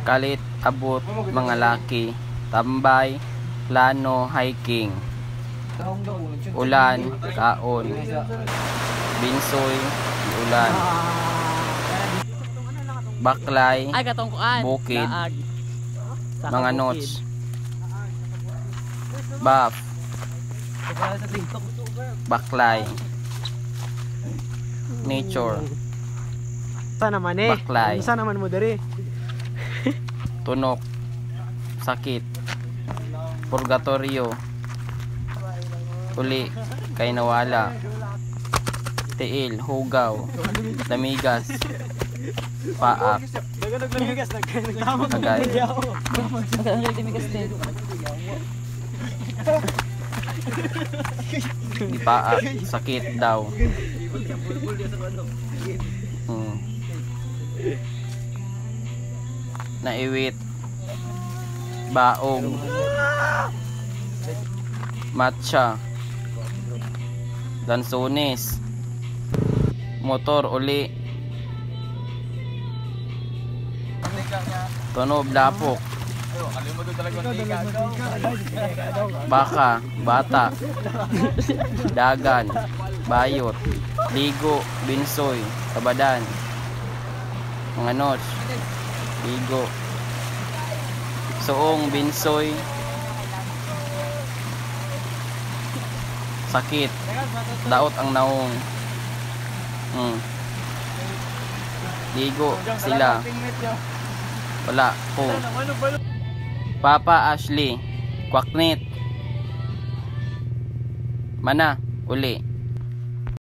kalit abot mga laki, tambay, plano, hiking, ulan, kaon, binsoy, ulan, baklay, bukid, mga notes, buff, baklay, nature, Sana naman baklay, Sana naman mo diri. tunok, sakit, purgatorio, uli, kay nawala, tiil, hugaw, damigas, paak, agay, di paak, sakit daw. Naiwit, baog, matcha, lansones, motor uli, tunog lapok, baka, bata, dagan, bayot, ligo, binsoy, kabadan, mga notes, ligo, suong, binsoy, sakit, daot ang naong, ligo sila, wala po, Papa Ashley, kwaknit, mana uli,